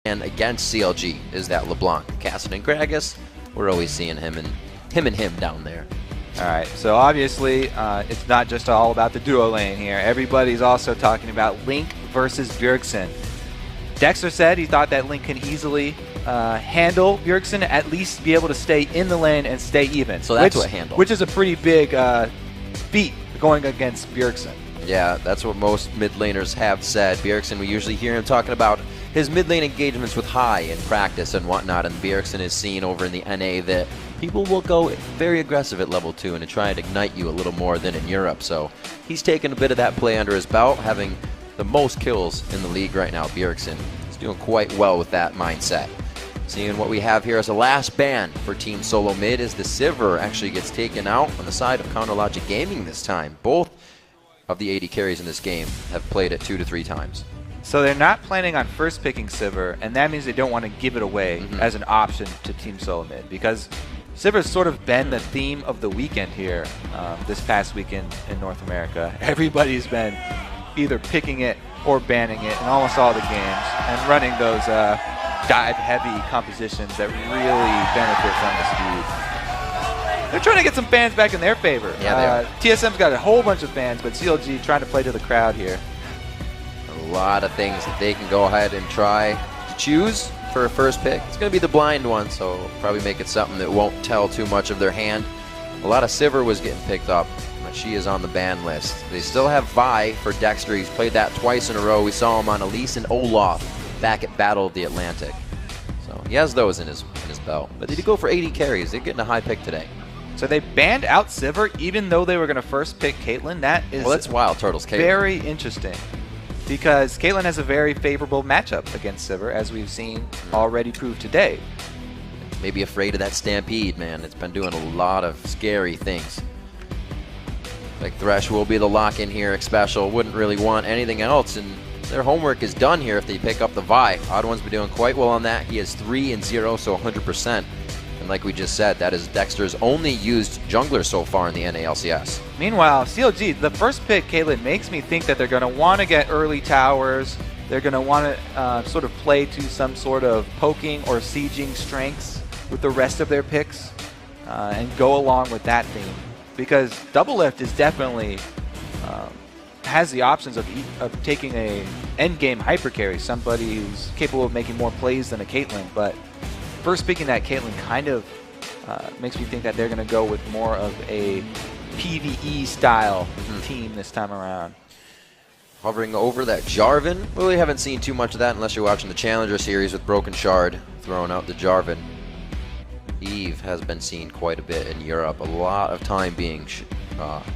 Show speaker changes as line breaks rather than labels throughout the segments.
And against CLG is that LeBlanc. Cassidy and Gragas, we're always seeing him and him down there.
All right, so obviously it's not just all about the duo lane here. Everybody's also talking about Link versus Bjergsen. Dexter said he thought that Link can easily handle Bjergsen, at least be able to stay in the lane and stay even.
So that's what handle.
Which is a pretty big feat going against Bjergsen.
Yeah, that's what most mid laners have said. Bjergsen, we usually hear him talking about his mid lane engagements with High in practice and whatnot, and Bjergsen is seen over in the NA that people will go very aggressive at level 2 and to try and ignite you a little more than in Europe. So he's taken a bit of that play under his belt, having the most kills in the league right now. Bjergsen is doing quite well with that mindset. Seeing what we have here as a last ban for Team Solo Mid is the Sivir actually gets taken out on the side of Counter Logic Gaming this time. Both of the AD carries in this game have played it 2 to 3 times.
So they're not planning on first picking Sivir, and that means they don't want to give it away as an option to Team Solo Mid, because Sivir's sort of been the theme of the weekend here this past weekend in North America. Everybody's been either picking it or banning it in almost all the games and running those dive-heavy compositions that really benefit from the speed. They're trying to get some fans back in their favor.
Yeah, they are.
TSM's got a whole bunch of fans, but CLG trying to play to the crowd here.
A lot of things that they can go ahead and try to choose for a first pick. It's going to be the blind one, so probably make it something that won't tell too much of their hand. A lot of Sivir was getting picked up, but she is on the ban list. They still have Vi for Dexter. He's played that twice in a row. We saw him on Elise and Olaf back at Battle of the Atlantic. So he has those in his belt. But did he go for 80 carries? They're getting a high pick today.
So they banned out Sivir even though they were going to first pick Caitlyn. That is
that's Wild Turtles Caitlyn.
Very interesting, because Caitlyn has a very favorable matchup against Sivir, as we've seen already proved today.
Maybe afraid of that Stampede, man. It's been doing a lot of scary things. Like Thresh will be the lock-in here, Special. Wouldn't really want anything else, and their homework is done here if they pick up the Vi. Odd One's been doing quite well on that. He is 3 and 0, so 100%. And like we just said, that is Dexter's only used jungler so far in the NA LCS.
Meanwhile, CLG, the first pick, Caitlyn, makes me think that they're going to want to get early towers. They're going to want to sort of play to some sort of poking or sieging strengths with the rest of their picks and go along with that theme. Because Double Lift is definitely has the options of taking a endgame hyper carry, somebody who's capable of making more plays than a Caitlyn. But first picking that Caitlyn kind of makes me think that they're going to go with more of a PvE style team this time around.
Hovering over that Jarvan. We really haven't seen too much of that unless you're watching the Challenger series with Broken Shard throwing out the Jarvan. Eve has been seen quite a bit in Europe. A lot of time being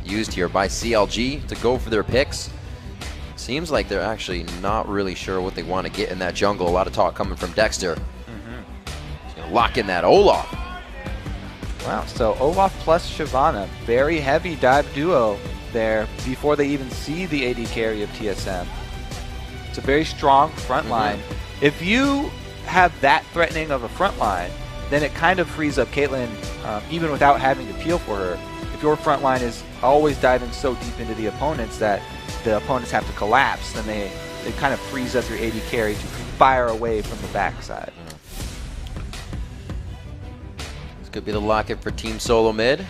used here by CLG to go for their picks. Seems like they're actually not really sure what they want to get in that jungle. A lot of talk coming from Dexter. He's going to lock in that Olaf.
Wow, so Olaf plus Shyvana, very heavy dive duo there before they even see the AD carry of TSM. It's a very strong front line. If you have that threatening of a front line, then it kind of frees up Caitlyn even without having to peel for her. If your front line is always diving so deep into the opponents that the opponents have to collapse, then it kind of frees up your AD carry to fire away from the backside.
This could be the lock-in for Team Solo Mid.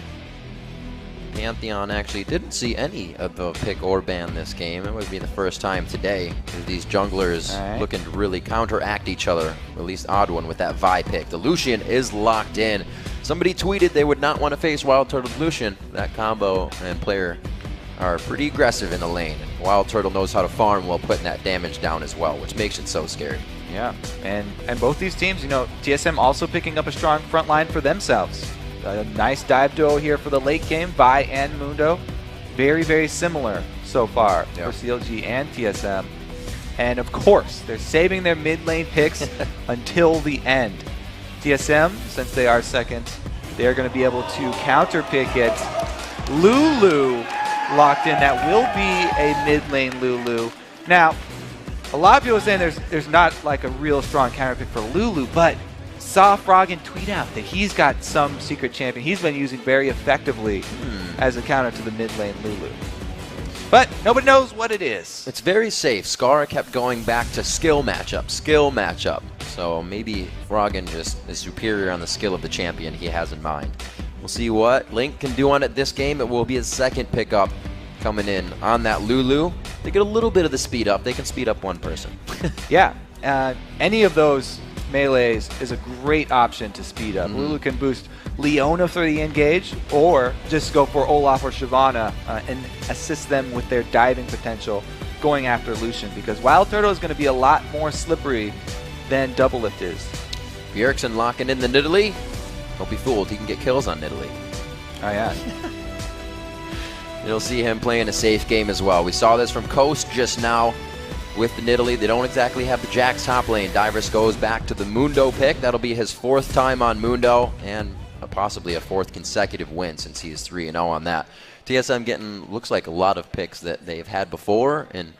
Pantheon actually didn't see any of the pick or ban this game. It would be the first time today. These junglers looking to really counteract each other. At least Odd One with that Vi pick. The Lucian is locked in. Somebody tweeted they would not want to face Wild Turtle Lucian. That combo and player are pretty aggressive in the lane. Wild Turtle knows how to farm while putting that damage down as well, which makes it so scary. Yeah,
and both these teams, you know, TSM also picking up a strong front line for themselves. A nice dive duo here for the late game, Vi and Mundo. Very, very similar so far for CLG and TSM. And of course, they're saving their mid lane picks until the end. TSM, since they are second, they're going to be able to counter pick it. Lulu locked in. That will be a mid lane Lulu. Now, a lot of people are saying there's not like a real strong counter pick for Lulu, but saw Froggen tweet out that he's got some secret champion he's been using very effectively as a counter to the mid lane Lulu. But nobody knows what it is.
It's very safe. Scar kept going back to skill matchup, skill matchup. So maybe Froggen just is superior on the skill of the champion he has in mind. We'll see what Link can do on it this game. It will be his second pickup coming in on that Lulu. They get a little bit of the speed up. They can speed up one person.
Yeah, any of those melees is a great option to speed up. Lulu can boost Leona for the engage, or just go for Olaf or Shyvana and assist them with their diving potential going after Lucian, because Wild Turtle is going to be a lot more slippery than Double Lift is.
Bjergsen locking in the Nidalee. Don't be fooled, he can get kills on Nidalee.
Oh yeah.
You'll see him playing a safe game as well. We saw this from Coast just now with the Nidalee. They don't exactly have the Jax top lane. Divers goes back to the Mundo pick. That'll be his 4th time on Mundo, and possibly a 4th consecutive win since he is 3-0 on that. TSM getting, looks like, a lot of picks that they've had before and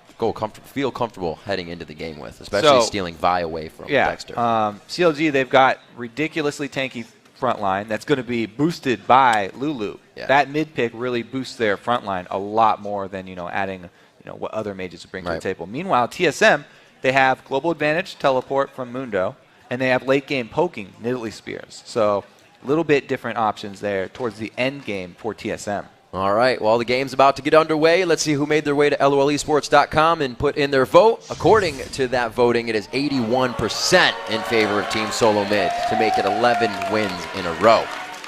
feel comfortable heading into the game with, especially stealing Vi away from Dexter.
CLG, they've got ridiculously tanky front line that's going to be boosted by Lulu.
Yeah.
That mid pick really boosts their front line a lot more than adding what other mages bring to the table. Meanwhile, TSM, they have global advantage teleport from Mundo, and they have late game poking Nidalee spears. So a little bit different options there towards the end game for TSM.
All right, well, the game's about to get underway. Let's see who made their way to LOLesports.com and put in their vote. According to that voting, it is 81% in favor of Team Solo Mid to make it 11 wins in a row.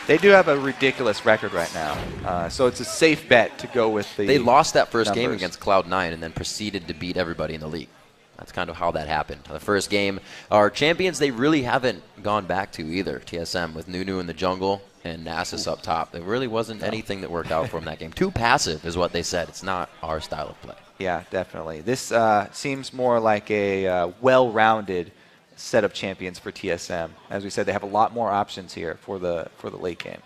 They do have a ridiculous record right now, so it's a safe bet to go with the
They lost that first
numbers.
game against Cloud9 and then proceeded to beat everybody in the league. That's kind of how that happened. The first game, our champions, they really haven't gone back to either. TSM with Nunu in the jungle and Nasus up top. There really wasn't anything that worked out for them that game. Too passive is what they said. It's not our style of play.
Yeah, definitely. This seems more like a well-rounded set of champions for TSM. As we said, they have a lot more options here for the late game.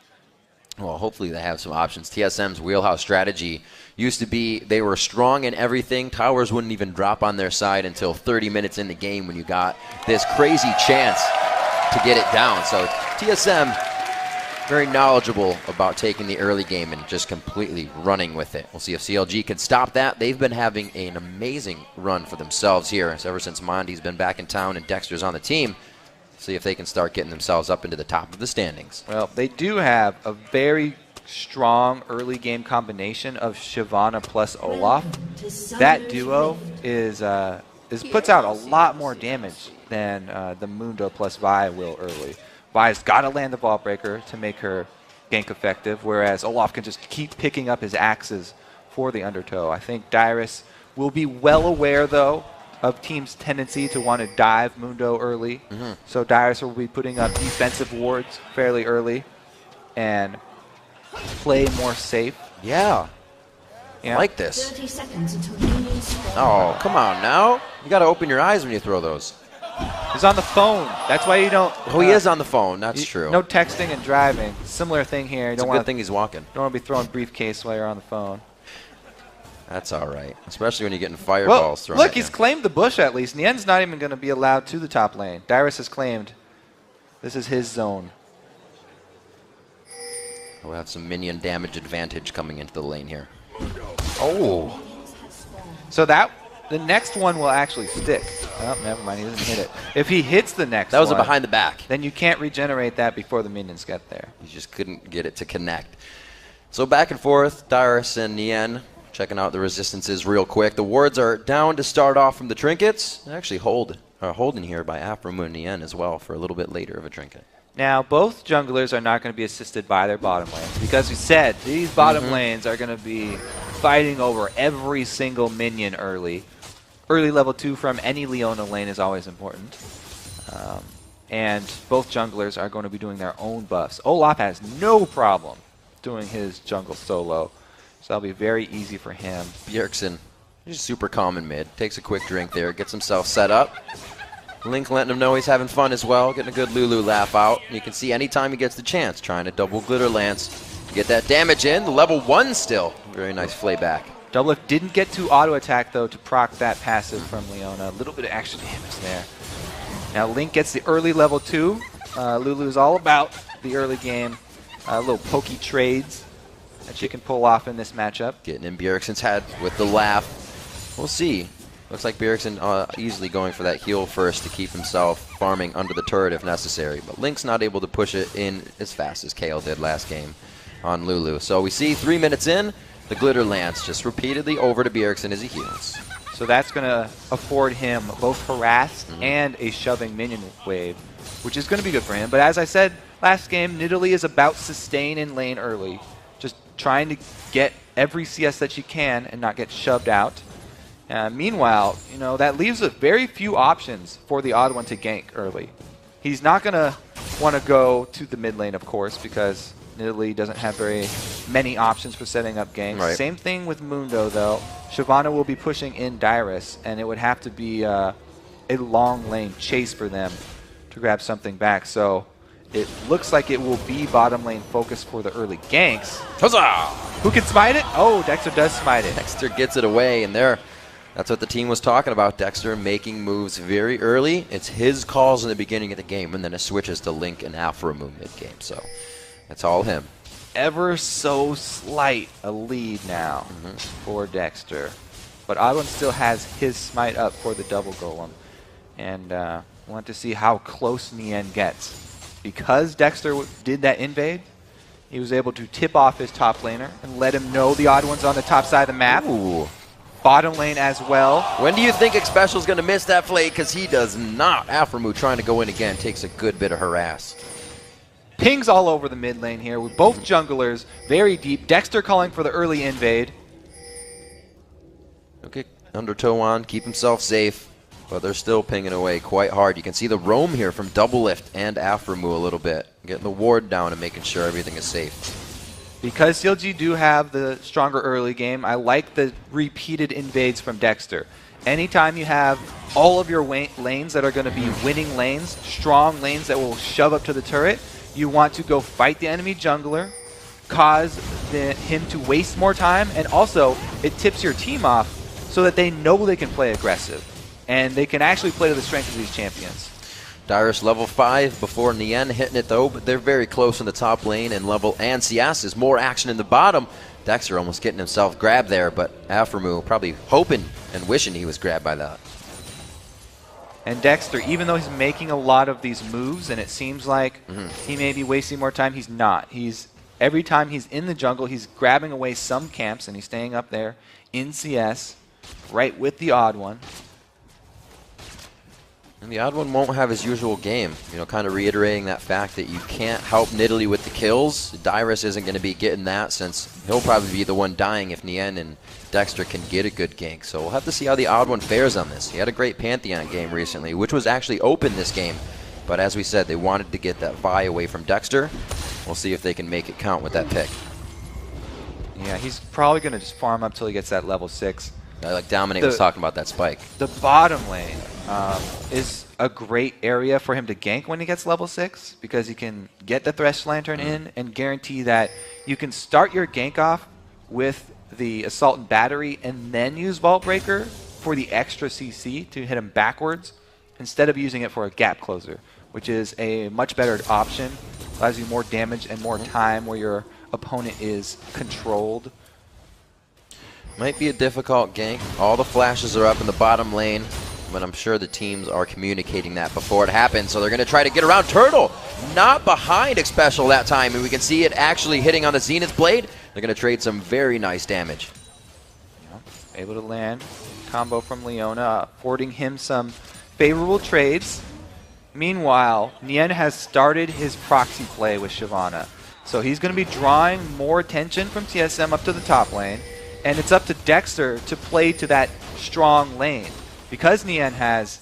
Well, hopefully they have some options. TSM's wheelhouse strategy used to be they were strong in everything. Towers wouldn't even drop on their side until 30 minutes in the game when you got this crazy chance to get it down. So TSM, very knowledgeable about taking the early game and just completely running with it. We'll see if CLG can stop that. They've been having an amazing run for themselves here ever since Mondi's been back in town and Dexter's on the team. See if they can start getting themselves up into the top of the standings.
Well, they do have a very strong early game combination of Shyvana plus Olaf. That duo puts out a lot more damage than the Mundo plus Vi will early. Vi's got to land the ball breaker to make her gank effective, whereas Olaf can just keep picking up his axes for the undertow. I think Dyrus will be well aware, though, of team's tendency to want to dive Mundo early. So Dyrus will be putting up defensive wards fairly early and play more safe.
Yeah. I like this. Oh, come on now. You got to open your eyes when you throw those.
He's on the phone. That's why you don't...
Oh, he is on the phone. That's true.
No texting and driving. Similar thing here.
It's a good thing he's walking.
Don't want to be throwing briefcase while you're on the phone.
That's all right, especially when you're getting fireballs thrown
look,
at you.
he's claimed the bush at least. Nien's not even going to be allowed to the top lane. Dyrus has claimed this is his zone.
We'll have some minion damage advantage coming into the lane here. Oh!
So the next one will actually stick. Oh, never mind, he doesn't hit it. If he hits the next
That was
one,
a behind the back.
then you can't regenerate that before the minions get there.
He just couldn't get it to connect. So back and forth, Dyrus and Nien checking out the resistances real quick. The wards are down to start off from the trinkets. They're actually holding here by Aframu and Nien as well for a little bit later of a trinket.
Now, both junglers are not going to be assisted by their bottom lanes because we said these bottom lanes are going to be fighting over every single minion early. Early level 2 from any Leona lane is always important. And both junglers are going to be doing their own buffs. Olaf has no problem doing his jungle solo. So that'll be very easy for him.
Bjergsen, he's super calm in mid. Takes a quick drink there, gets himself set up. Link letting him know he's having fun as well, getting a good Lulu laugh out. You can see anytime he gets the chance, trying to double Glitter Lance. Get that damage in, level 1 still. Very nice flayback.
Double Lift didn't get to auto attack though to proc that passive from Leona. A little bit of extra damage there. Now Link gets the early level 2. Lulu's all about the early game. Little pokey trades that she can pull off in this matchup.
Getting in Bjergsen's head with the laugh. We'll see. Looks like Bjergsen easily going for that heal first to keep himself farming under the turret if necessary. But Link's not able to push it in as fast as Kale did last game on Lulu. So we see 3 minutes in, the Glitter Lance just repeatedly over to Bjergsen as he heals.
So that's going to afford him both harass and a shoving minion wave, which is going to be good for him. But as I said last game, Nidalee is about sustain in lane early. Just trying to get every CS that she can and not get shoved out. Meanwhile, you know, that leaves a very few options for the odd one to gank early. He's not going to want to go to the mid lane, of course, because Nidalee doesn't have very many options for setting up ganks.
Right.
Same thing with Mundo, though. Shyvana will be pushing in Dyrus, and it would have to be a long lane chase for them to grab something back. So it looks like it will be bottom lane focus for the early ganks.
Huzzah!
Who can smite it? Oh, Dexter does smite it.
Dexter gets it away, and that's what the team was talking about. Dexter making moves very early. It's his calls in the beginning of the game, and then it switches to Link and Alphamu mid-game. So that's all him.
Ever so slight a lead now for Dexter. But Oddone still has his smite up for the double golem. And want to see how close Nien gets. Because Dexter did that invade, he was able to tip off his top laner and let him know the odd one's on the top side of the map.
Ooh.
Bottom lane as well.
When do you think Xpecial's going to miss that play? Because he does not. Alphamu trying to go in again takes a good bit of harass.
Pings all over the mid lane here with both junglers very deep. Dexter calling for the early invade.
Okay, Undertow on, keep himself safe, but they're still pinging away quite hard. You can see the roam here from Double Lift and Alphamu a little bit, getting the ward down and making sure everything is safe.
Because CLG do have the stronger early game, I like the repeated invades from Dexter. Anytime you have all of your lanes that are going to be winning lanes, strong lanes that will shove up to the turret, you want to go fight the enemy jungler, cause him to waste more time, and also it tips your team off so that they know they can play aggressive. And they can actually play to the strength of these champions.
Dyrus level 5 before Nien hitting it though, but they're very close in the top lane, and CS is more action in the bottom. Dexter almost getting himself grabbed there, but Alphamu probably hoping and wishing he was grabbed by that.
And Dexter, even though he's making a lot of these moves, and it seems like he may be wasting more time, he's not. Every time he's in the jungle, he's grabbing away some camps, and he's staying up there in CS, right with the odd one.
And the odd one won't have his usual game, you know, kind of reiterating that fact that you can't help Nidalee with the kills. Dyrus isn't going to be getting that since he'll probably be the one dying if Nien and Dexter can get a good gank. So we'll have to see how the odd one fares on this. He had a great Pantheon game recently, which was actually open this game. But as we said, they wanted to get that Vi away from Dexter. We'll see if they can make it count with that pick.
Yeah, he's probably going to just farm up till he gets that level 6.
Like Dominate was talking about that spike.
The bottom lane is a great area for him to gank when he gets level 6 because he can get the Thresh Lantern in and guarantee that you can start your gank off with the Assault and Battery and then use Vault Breaker for the extra CC to hit him backwards instead of using it for a gap closer, which is a much better option. Allows you more damage and more time where your opponent is controlled.
Might be a difficult gank. All the flashes are up in the bottom lane, but I'm sure the teams are communicating that before it happens. So they're going to try to get around Turtle. Not behind Xpecial that time, and we can see it actually hitting on the Zenith Blade. They're going to trade some very nice damage.
Yeah, able to land. Combo from Leona, affording him some favorable trades. Meanwhile, Nien has started his proxy play with Shyvana. So he's going to be drawing more attention from TSM up to the top lane. And it's up to Dexter to play to that strong lane. Because Nien has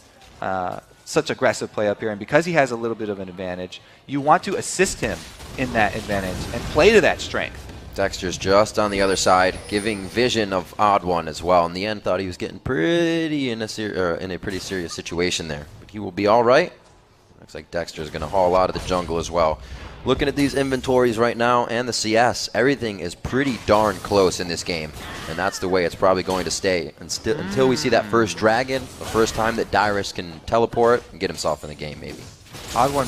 such aggressive play up here, and because he has a little bit of an advantage, you want to assist him in that advantage and play to that strength.
Dexter's just on the other side, giving vision of Odd One as well. In the end, thought he was getting pretty in a pretty serious situation there. But he will be all right. Looks like Dexter's going to haul out of the jungle as well. Looking at these inventories right now and the CS, everything is pretty darn close in this game. And that's the way it's probably going to stay until we see that first dragon, the first time that Dyrus can teleport and get himself in the game, maybe.
Odd One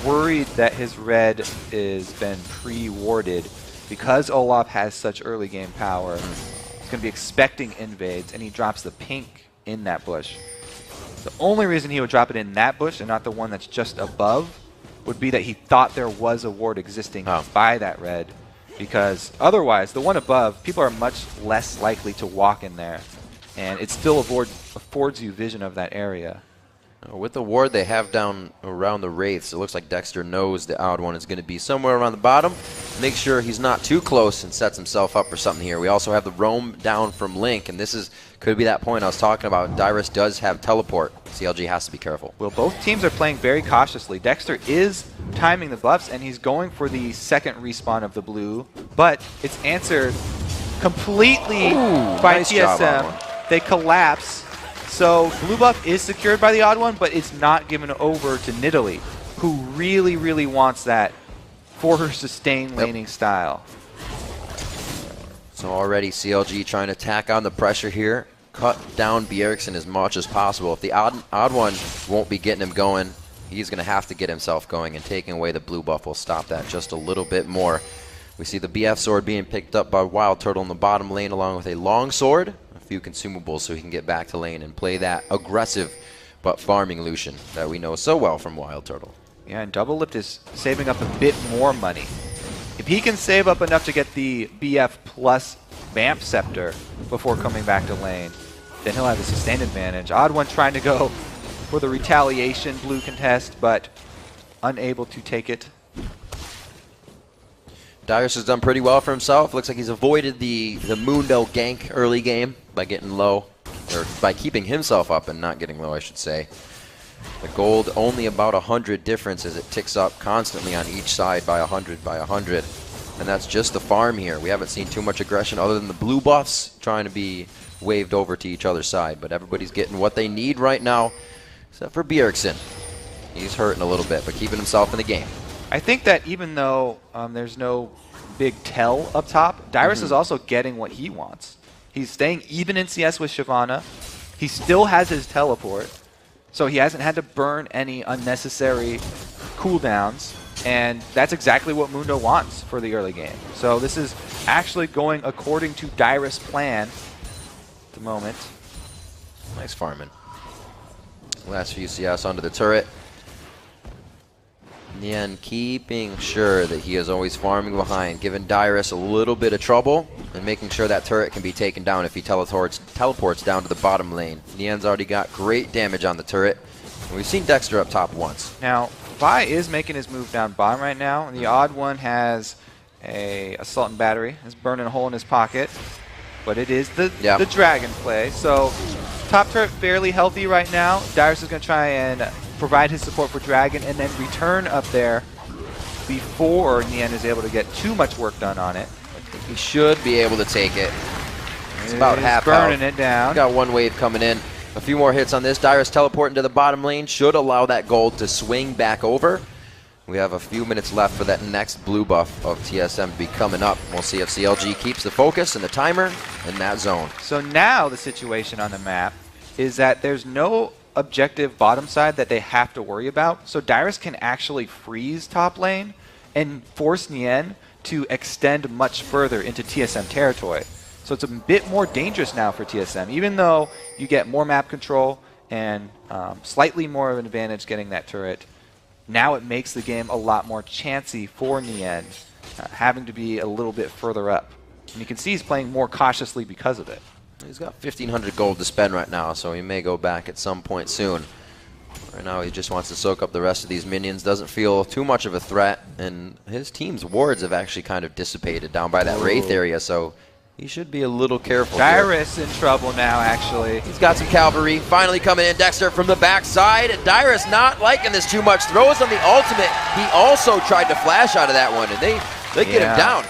worried that his red is been pre-warded because Olaf has such early game power. He's going to be expecting invades, and he drops the pink in that bush. The only reason he would drop it in that bush and not the one that's just above would be that he thought there was a ward existing by that red, because otherwise, the one above, people are much less likely to walk in there, and it still affords you vision of that area.
With the ward they have down around the Wraiths, it looks like Dexter knows the odd one is going to be somewhere around the bottom. Make sure he's not too close and sets himself up for something here. We also have the roam down from Link, and this could be that point I was talking about. Dyrus does have teleport. CLG has to be careful.
Well, both teams are playing very cautiously. Dexter is timing the buffs, and he's going for the second respawn of the blue, but it's answered completely by
nice
TSM. They collapse. So blue buff is secured by the odd one, but it's not given over to Nidalee, who really, really wants that for her sustained laning style.
So already CLG trying to tack on the pressure here, cut down Bjergsen as much as possible. If the odd one won't be getting him going, he's going to have to get himself going, and taking away the blue buff will stop that just a little bit more. We see the BF sword being picked up by Wild Turtle in the bottom lane, along with a long sword, a few consumables so he can get back to lane and play that aggressive but farming Lucian that we know so well from Wild Turtle.
Yeah, and Double Lift is saving up a bit more money. If he can save up enough to get the BF plus Vamp Scepter before coming back to lane, then he'll have a sustained advantage. Odd one trying to go for the retaliation blue contest, but unable to take it.
Dyrus has done pretty well for himself. Looks like he's avoided the Mundo gank early game by getting low, or by keeping himself up and not getting low, I should say. The gold only about 100 difference as it ticks up constantly on each side by 100 by 100. And that's just the farm here. We haven't seen too much aggression other than the blue buffs trying to be waved over to each other's side. But everybody's getting what they need right now, except for Bjergsen. He's hurting a little bit, but keeping himself in the game.
I think that even though there's no big tell up top, Dyrus is also getting what he wants. He's staying even in CS with Shyvana. He still has his teleport, so he hasn't had to burn any unnecessary cooldowns, and that's exactly what Mundo wants for the early game. So this is actually going according to Dyrus' plan at the moment.
Nice farming. Last few CS onto the turret. Nien keeping sure that he is always farming behind, giving Dyrus a little bit of trouble and making sure that turret can be taken down if he teleports down to the bottom lane. Nien's already got great damage on the turret, and we've seen Dexter up top once.
Now, Vi is making his move down bottom right now, and the odd one has a assault and battery. It's burning a hole in his pocket, but it is the dragon play. So top turret fairly healthy right now. Dyrus is going to try and provide his support for Dragon, and then return up there before Nien is able to get too much work done on it.
I think he should be able to take it. It's about half
burning
health.
It down.
Got one wave coming in. A few more hits on this. Dyrus teleporting to the bottom lane should allow that gold to swing back over. We have a few minutes left for that next blue buff of TSM to be coming up. We'll see if CLG keeps the focus and the timer in that zone.
So now the situation on the map is that there's no objective bottom side that they have to worry about. So Dyrus can actually freeze top lane and force Nien to extend much further into TSM territory. So it's a bit more dangerous now for TSM, even though you get more map control and slightly more of an advantage getting that turret. Now it makes the game a lot more chancy for Nien, having to be a little bit further up. And you can see he's playing more cautiously because of it.
He's got 1,500 gold to spend right now, so he may go back at some point soon. Right now he just wants to soak up the rest of these minions, doesn't feel too much of a threat, and his team's wards have actually kind of dissipated down by that Wraith area, so he should be a little careful.
Dyrus in trouble now, actually.
He's got some cavalry finally coming in. Dexter from the backside. Dyrus not liking this too much. Throws on the ultimate. He also tried to flash out of that one, and they get him down.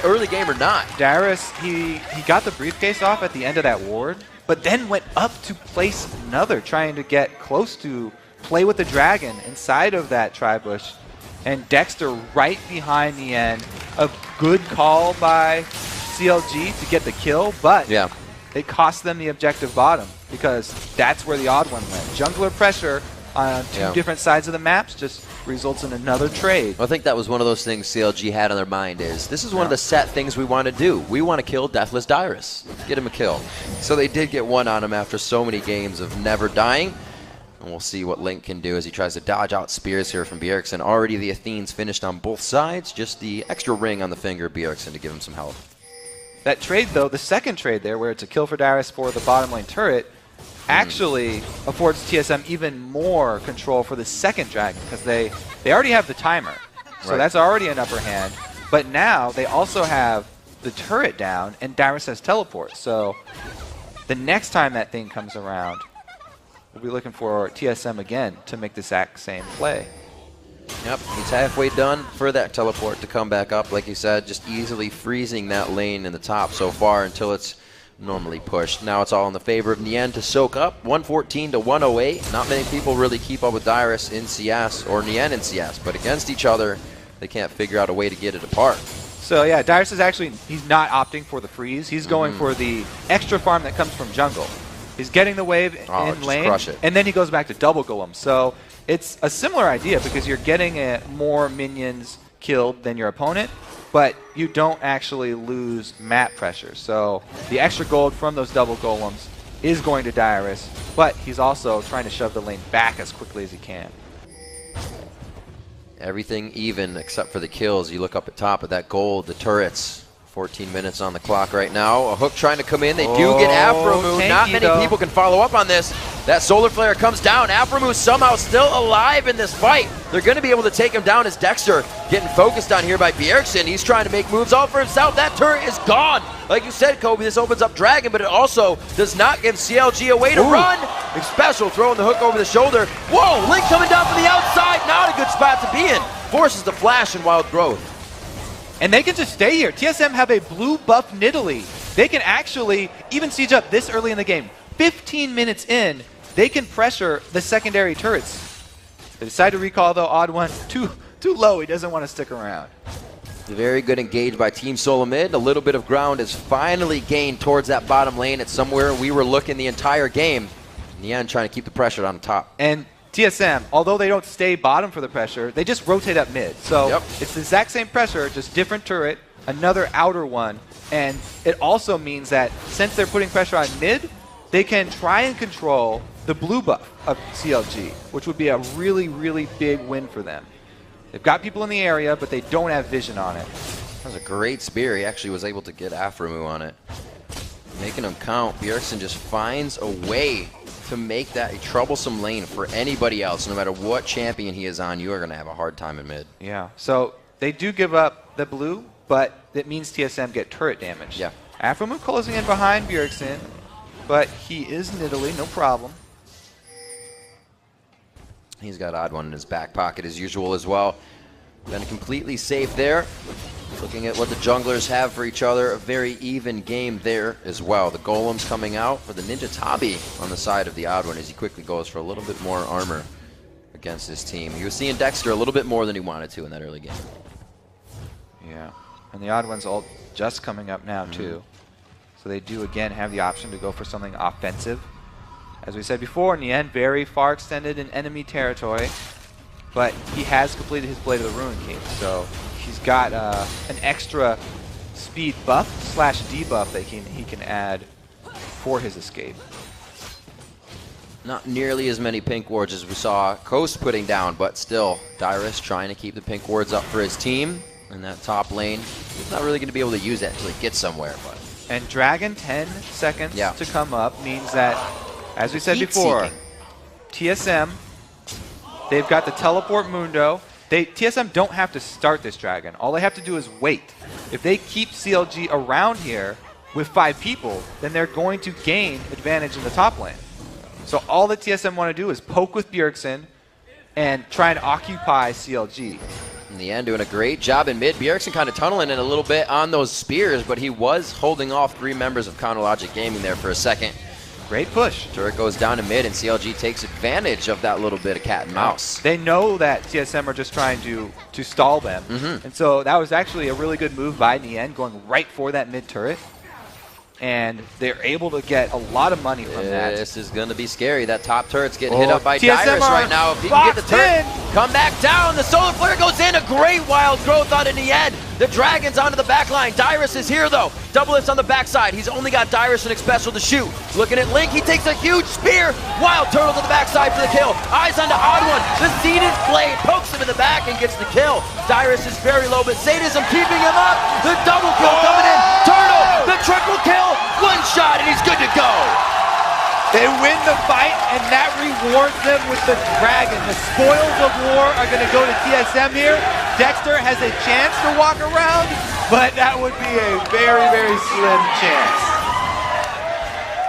Early game or not.
Dyrus, he got the briefcase off at the end of that ward, but then went up to place another, trying to get close to play with the dragon inside of that tri-bush. And Dexter right behind the end. A good call by CLG to get the kill, but it cost them the objective bottom because that's where the odd one went. Jungler pressure on two different sides of the maps just results in another trade.
I think that was one of those things CLG had on their mind is, this is one of the set things we want to do. We want to kill Deathless Dyrus. Get him a kill. So they did get one on him after so many games of never dying. And we'll see what Link can do as he tries to dodge out spears here from Bjergsen. Already the Athenes finished on both sides. Just the extra ring on the finger of Bjergsen to give him some help.
That trade, though, the second trade there, where it's a kill for Dyrus for the bottom lane turret, actually affords TSM even more control for the second dragon, because they already have the timer. So that's already an upper hand. But now they also have the turret down, and Dyrus has teleport. So the next time that thing comes around, we'll be looking for TSM again to make the exact same play.
Yep, he's halfway done for that teleport to come back up. Like you said, just easily freezing that lane in the top so far until it's normally pushed. Now it's all in the favor of Nien to soak up. 114 to 108. Not many people really keep up with Dyrus in CS or Nien in CS, but against each other, they can't figure out a way to get it apart.
So yeah, Dyrus is actually, he's not opting for the freeze. He's going for the extra farm that comes from jungle. He's getting the wave in lane, and then he goes back to double golem. So it's a similar idea because you're getting more minions killed than your opponent, but you don't actually lose map pressure. So the extra gold from those double golems is going to Dyrus, but he's also trying to shove the lane back as quickly as he can.
Everything even except for the kills. You look up at top at that gold, the turrets. 14 minutes on the clock right now. A hook trying to come in. They do get Afromu. Not many people can follow up on this. That solar flare comes down. Afromu somehow still alive in this fight. They're going to be able to take him down as Dexter getting focused on here by Bjergsen. He's trying to make moves all for himself. That turret is gone. Like you said, Kobe, this opens up Dragon, but it also does not give CLG a way to run. Big special, throwing the hook over the shoulder. Whoa, Link coming down from the outside. Not a good spot to be in. Forces the flash and wild growth.
And they can just stay here. TSM have a blue buff Nidalee. They can actually even siege up this early in the game. 15 minutes in, they can pressure the secondary turrets. They decide to recall, though. Odd one, too low. He doesn't want to stick around.
Very good engage by Team Solo Mid. A little bit of ground is finally gained towards that bottom lane. It's somewhere we were looking the entire game. Nien trying to keep the pressure on top.
And TSM, although they don't stay bottom for the pressure, they just rotate up mid. So it's the exact same pressure, just different turret, another outer one. And it also means that since they're putting pressure on mid, they can try and control the blue buff of CLG, which would be a really, really big win for them. They've got people in the area, but they don't have vision on it.
That was a great spear. He actually was able to get Afromu on it. Making him count. Bjergsen just finds a way to make that a troublesome lane for anybody else. No matter what champion he is on, you are going to have a hard time in mid.
Yeah, so they do give up the blue, but it means TSM get turret damage.
Yeah.
Afromu closing in behind Bjergsen, but he is Nidalee, no problem.
He's got Odd One in his back pocket as usual as well. Been completely safe there. Looking at what the junglers have for each other, a very even game there as well. The golems coming out for the Ninja Tabi on the side of the Odd One as he quickly goes for a little bit more armor against his team. He was seeing Dexter a little bit more than he wanted to in that early game.
Yeah, and the Odd One's ult just coming up now too. So they do again have the option to go for something offensive. As we said before, Nien very far extended in enemy territory, but he has completed his Blade of the Ruin King, so he's got an extra speed buff / debuff that he can add for his escape.
Not nearly as many pink wards as we saw Coast putting down, but still, Dyrus trying to keep the pink wards up for his team in that top lane. He's not really going to be able to use that until he gets somewhere. But
And Dragon 10 seconds to come up means that, as we said before, TSM, they've got the teleport Mundo. TSM don't have to start this Dragon. All they have to do is wait. If they keep CLG around here with 5 people, then they're going to gain advantage in the top lane. So all that TSM want to do is poke with Bjergsen and try and occupy CLG.
In the end, doing a great job in mid. Bjergsen kind of tunneling in a little bit on those spears, but he was holding off 3 members of Counterlogic Gaming there for a second.
Great push.
Turret goes down to mid, and CLG takes advantage of that little bit of cat and mouse.
They know that TSM are just trying to stall them. And so that was actually a really good move by Nien, going right for that mid turret. and they're able to get a lot of money from that.
This is going to be scary. That top turret's getting hit up by
TSM
Dyrus right now. If he can get the turret, come back down. The solar flare goes in. A great wild growth out in the end. The Dragon's onto the back line. Dyrus is here, though. Doublelift's on the backside. He's only got Dyrus and Xpecial to shoot. Looking at Link, he takes a huge spear. Wild Turtle to the backside for the kill. Eyes onto Odd One. The Zenith Blade pokes him in the back and gets the kill. Dyrus is very low, but Sadism keeping him up. The double kill coming in. Turtle, the triple kill. One shot, and he's good to go.
They win the fight, and that rewards them with the Dragon. The spoils of war are going to go to TSM here. Dexter has a chance to walk around, but that would be a very, very slim chance.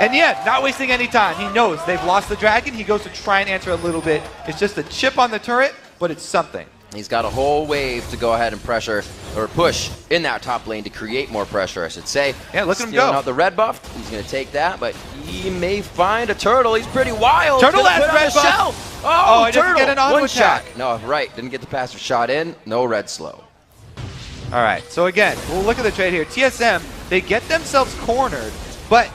And yeah, not wasting any time. He knows they've lost the Dragon. He goes to try and answer a little bit. It's just a chip on the turret, but it's something.
He's got a whole wave to go ahead and pressure, or push, in that top lane to create more pressure, I should say.
Yeah, look at him
Stealing
go.
out the red buff. He's going to take that, but he may find a turtle. He's pretty wild.
Turtle
Gonna
has
put on
red
a
buff.
shell.
Oh, it doesn't
Turtle.
get an auto
One
attack.
shot. No, right. Didn't get the passive shot in. No red slow.
All right, so again, we'll look at the trade here. TSM, they get themselves cornered, but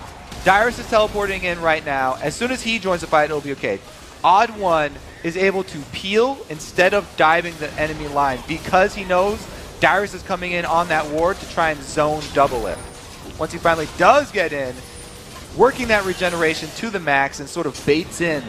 Dyrus is teleporting in right now. As soon as he joins the fight, it'll be okay. Odd One is able to peel instead of diving the enemy line because he knows Dyrus is coming in on that ward to try and zone Doublelift. Once he finally does get in, working that regeneration to the max and sort of baits in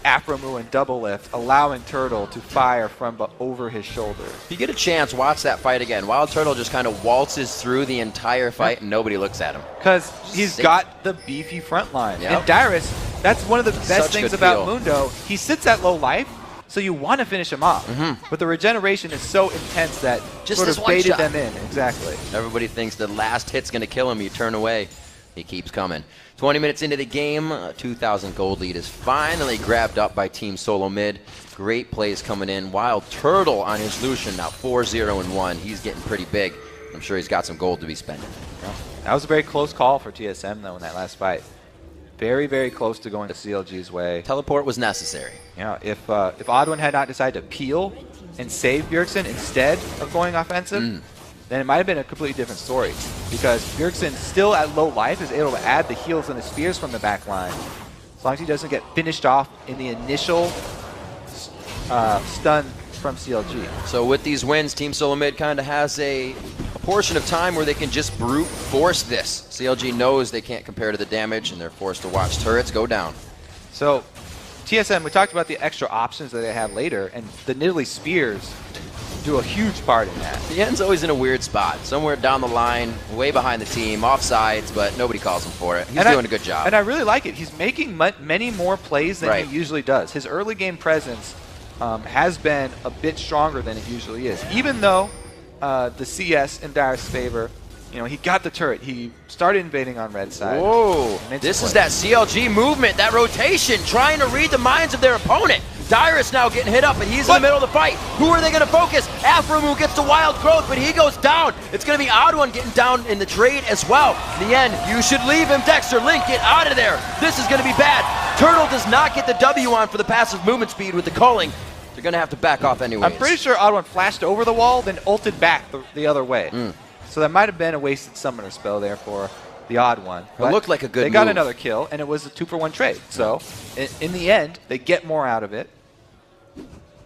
Afromu and Doublelift, allowing Turtle to fire from over his shoulder.
If you get a chance, watch that fight again. Wild Turtle just kind of waltzes through the entire fight and nobody looks at him.
Because he's got the beefy front line.
Yep.
And Dyrus, that's one of the best
Such
things
good
about
feel.
Mundo. He sits at low life, so you want to finish him off. But the regeneration is so intense that
Just
sort
this
of
one
baited
shot.
them in. Exactly.
Everybody thinks the last hit's going to kill him. You turn away. He keeps coming. 20 minutes into the game, a 2,000 gold lead is finally grabbed up by Team Solo Mid. Great plays coming in. Wild Turtle on his Lucian, now 4-0-1. He's getting pretty big. I'm sure he's got some gold to be spending.
Yeah. That was a very close call for TSM, though, in that last fight. Very, very close to going to CLG's way.
Teleport was necessary.
Yeah, if Odd One had not decided to peel and save Bjergsen instead of going offensive, then it might have been a completely different story. Because Bjergsen, still at low life, is able to add the heals and the spears from the back line. As long as he doesn't get finished off in the initial stun from CLG.
So with these wins, Team Solo Mid kind of has a portion of time where they can just brute force this. CLG knows they can't compare to the damage, and they're forced to watch turrets go down.
So TSM, we talked about the extra options that they have later, and the Nidalee Spears do a huge part in that.
The end's always in a weird spot, somewhere down the line, way behind the team, offsides, but nobody calls him for it. He's doing a good job.
And I really like it. He's making many more plays than
Right.
he usually does. His early game presence has been a bit stronger than it usually is. Even though the CS in Dyrus' favor, you know, he got the turret. He started invading on red side.
Whoa, this is that CLG movement, that rotation, trying to read the minds of their opponent. Dyrus now getting hit up, and he's in the middle of the fight. Who are they going to focus? Afromu gets the wild growth, but he goes down. It's going to be Odd One getting down in the trade as well. In the end, you should leave him, Dexter. Link, get out of there. This is going to be bad. Turtle does not get the W on for the passive movement speed with the culling. They're going to have to back off anyway.
I'm pretty sure Odd One flashed over the wall, then ulted back the other way. So that might have been a wasted summoner spell there for the Odd One.
It looked like a good
They got
move.
another kill, and it was a 2-for-1 trade. So in the end, they get more out of it.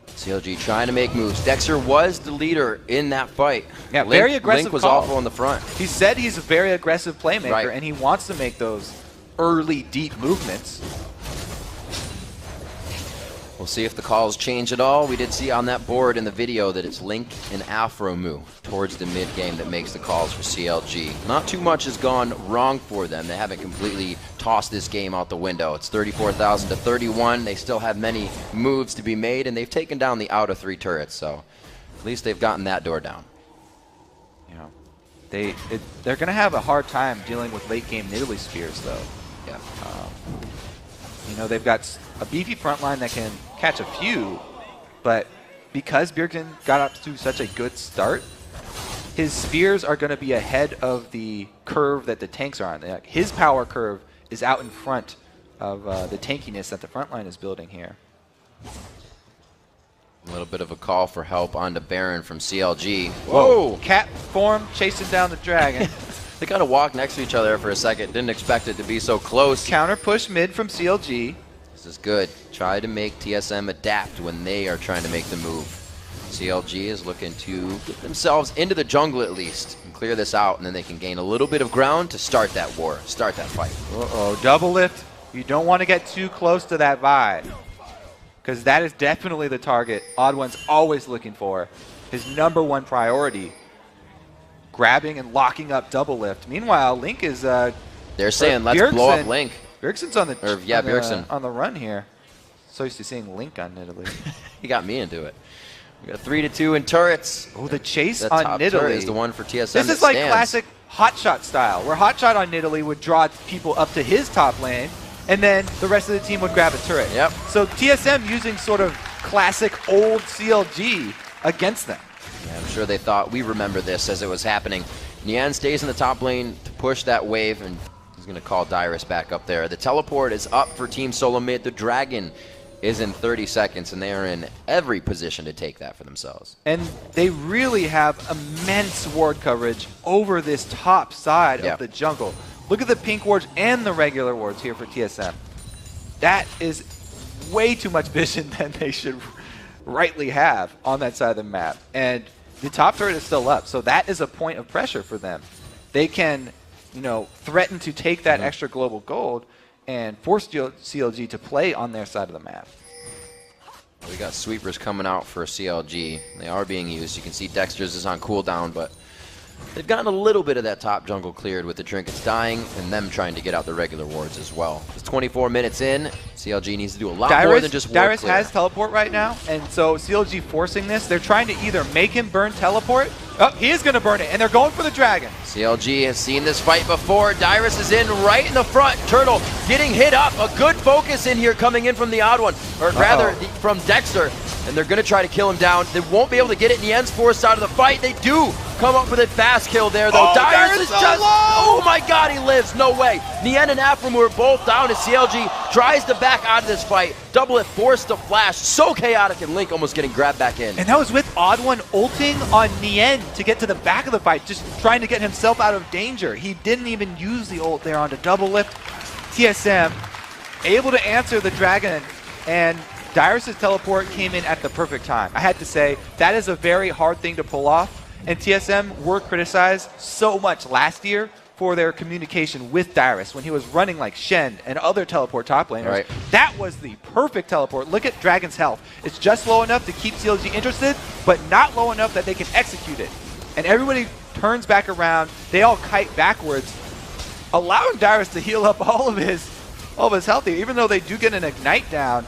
CLG trying to make moves. Dexter was the leader in that fight.
Yeah, very aggressive
Link was
call.
awful on the front.
He said he's a very aggressive playmaker,
Right.
and he wants to make those early, deep movements.
We'll see if the calls change at all. We did see on that board in the video that it's Link and Afromu towards the mid game that makes the calls for CLG. Not too much has gone wrong for them. They haven't completely tossed this game out the window. It's 34,000 to 31. They still have many moves to be made, and they've taken down the outer 3 turrets, so at least they've gotten that door down.
You know, they're going to have a hard time dealing with late game Nidalee Spears, though.
Yeah.
You know, they've got a beefy front line that can catch a few, but because Bjergsen got up to such a good start, his spears are going to be ahead of the curve that the tanks are on. Like, his power curve is out in front of the tankiness that the front line is building here.
A little bit of a call for help onto Baron from CLG.
Whoa! Cat form chasing down the dragon.
They kind of walked next to each other for a second. Didn't expect it to be so close.
Counter push mid from CLG.
This is good. Try to make TSM adapt when they are trying to make the move. CLG is looking to get themselves into the jungle at least and clear this out, and then they can gain a little bit of ground to start that war, start that fight.
Uh-oh, double lift. You don't want to get too close to that Vi, because that is definitely the target Odd1's always looking for. His #1 priority, grabbing and locking up double lift. Meanwhile, Link is...
They're saying, let's blow up Link.
Bjergsen's on the,
Bjergsen.
on the run here. So used to seeing Link on Nidalee.
He got me into it. We got 3-2 in turrets.
Oh, the chase
The
on
top
Nidalee
turret is the one for TSM.
This is like classic Hotshot style, where Hotshot on Nidalee would draw people up to his top lane, and then the rest of the team would grab a turret.
Yep.
So TSM using sort of classic old CLG against them.
Yeah, I'm sure they thought we remember this as it was happening. Nian stays in the top lane to push that wave, and he's going to call Dyrus back up there. The teleport is up for Team Solo Mid. The Dragon is in 30 seconds, and they are in every position to take that for themselves.
And they really have immense ward coverage over this top side of the jungle. Look at the pink wards and the regular wards here for TSM. That is way too much vision than they should rightly have on that side of the map. And the top turret is still up, so that is a point of pressure for them. They can, you know, threaten to take that extra global gold and force CLG to play on their side of the map.
We got sweepers coming out for CLG. They are being used. You can see Dexter's is on cooldown, but they've gotten a little bit of that top jungle cleared with the trinkets dying and them trying to get out the regular wards as well. It's 24 minutes in. CLG needs to do a lot more than just ward
Dyrus
clear.
has teleport right now, and so CLG forcing this. They're trying to either make him burn teleport. Oh, he is going to burn it, and they're going for the dragon.
CLG has seen this fight before. Dyrus is in right in the front. Turtle getting hit up. A good focus in here coming in from the odd one, or rather from Dexter. And they're going to try to kill him down. They won't be able to get it. Nien's forced out of the fight. They do come up with a fast kill there, though. Dyrus is
so
just...
low.
Oh my god, he lives. No way. Nien and Afram were both down as CLG tries to back out of this fight. Double it, forced to flash. So chaotic, and Link almost getting grabbed back in.
And that was with Odd1 ulting on Nien to get to the back of the fight, just trying to get himself out of danger. He didn't even use the ult there onto double lift. TSM able to answer the dragon, and Dyrus' teleport came in at the perfect time. I had to say, that is a very hard thing to pull off, and TSM were criticized so much last year for their communication with Dyrus when he was running like Shen and other teleport top laners.
Right.
That was the perfect teleport. Look at Dragon's health. It's just low enough to keep CLG interested, but not low enough that they can execute it. And everybody turns back around. They all kite backwards, allowing Dyrus to heal up all of his health here, even though they do get an ignite down.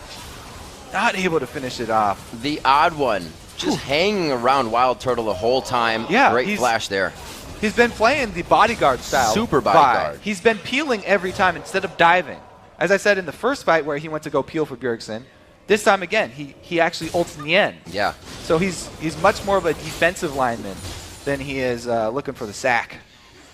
Not able to finish it off.
The odd one just hanging around Wild Turtle the whole time.
Yeah,
great flash there.
He's been playing the bodyguard style.
Super bodyguard.
He's been peeling every time instead of diving. As I said in the first fight where he went to go peel for Bjergsen, this time again, he actually ults Nien.
Yeah.
So he's much more of a defensive lineman than he is looking for the sack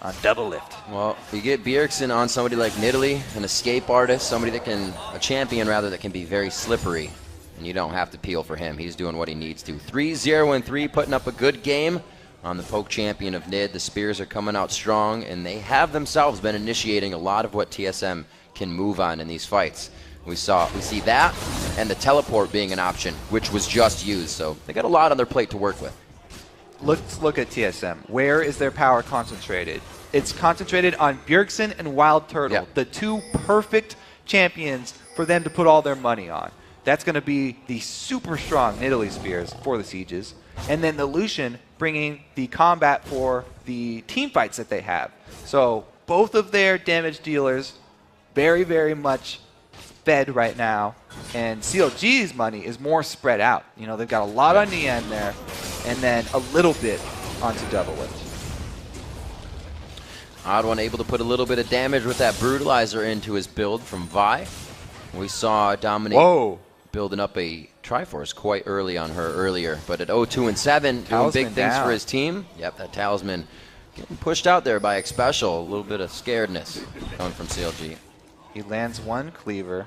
on double lift.
Well, you get Bjergsen on somebody like Nidalee, an escape artist, somebody that can, a champion rather, that can be very slippery. And you don't have to peel for him. He's doing what he needs to. 3-0-3, putting up a good game on the poke champion of NID. The Spears are coming out strong, and they have themselves been initiating a lot of what TSM can move on in these fights. We see that, and the teleport being an option, which was just used. So they got a lot on their plate to work with.
Let's look at TSM. Where is their power concentrated? It's concentrated on Bjergsen and Wild Turtle, the two perfect champions for them to put all their money on. That's going to be the super strong Nidalee Spears for the Sieges, and then the Lucian bringing the combat for the team fights that they have. So both of their damage dealers very, very much fed right now, and CLG's money is more spread out. You know, they've got a lot on the end there, and then a little bit onto double lift.
Odd one able to put a little bit of damage with that Brutalizer into his build from Vi. We saw Dominique building up a Triforce quite early on her earlier, but at 0-2-7, doing big things for his team. Yep, that Talisman getting pushed out there by Xpecial. A little bit of scaredness coming from CLG.
He lands one cleaver,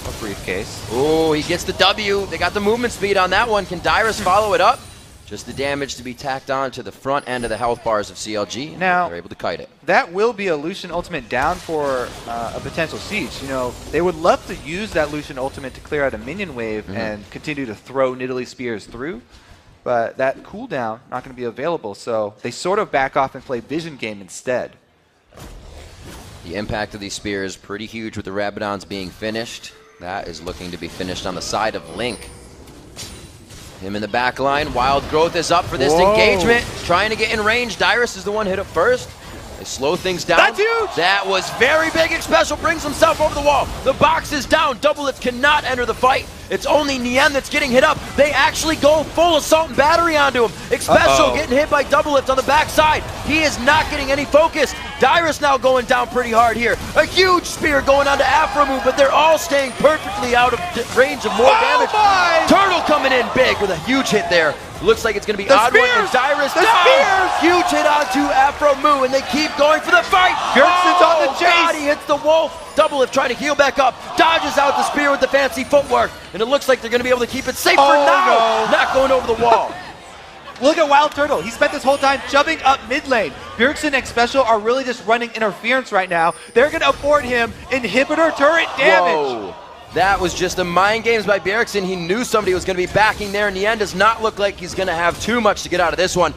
a briefcase.
Oh, he gets the W. They got the movement speed on that one. Can Dyrus follow it up? Just the damage to be tacked on to the front end of the health bars of CLG. And
now,
they're able to kite it.
That will be a Lucian ultimate down for a potential siege. You know, they would love to use that Lucian ultimate to clear out a minion wave and continue to throw Nidalee spears through. But that cooldown not going to be available, so they sort of back off and play vision game instead.
The impact of these spears pretty huge with the Rabadons being finished. That is looking to be finished on the side of Link. Him in the back line. Wild Growth is up for this engagement. Trying to get in range. Dyrus is the one hit up first. They slow things down.
That's huge!
That was very big. Xpecial brings himself over the wall. The box is down. Doublelift cannot enter the fight. It's only Nien that's getting hit up. They actually go full assault and battery onto him. Xpecial getting hit by Doublelift on the backside. He is not getting any focus. Dyrus now going down pretty hard here. A huge spear going onto Afromu, but they're all staying perfectly out of range of more damage. Turtle coming in big with a huge hit there. Looks like it's going to be Odd One and Dyrus down. Huge hit onto Afromu, and they keep going for the fight.
Bjergsen's on the chase.
God, he hits the wolf. Doublelift trying to heal back up. Dodges out the spear with the fancy footwork, and it looks like they're going to be able to keep it safe for now.
No.
Not going over the wall.
Look at Wild Turtle. He spent this whole time jumping up mid lane. Bjergsen and Xpecial are really just running interference right now. They're going to afford him inhibitor turret damage.
Whoa. That was just a mind games by Bjergsen. He knew somebody was going to be backing there, and Nien does not look like he's going to have too much to get out of this one.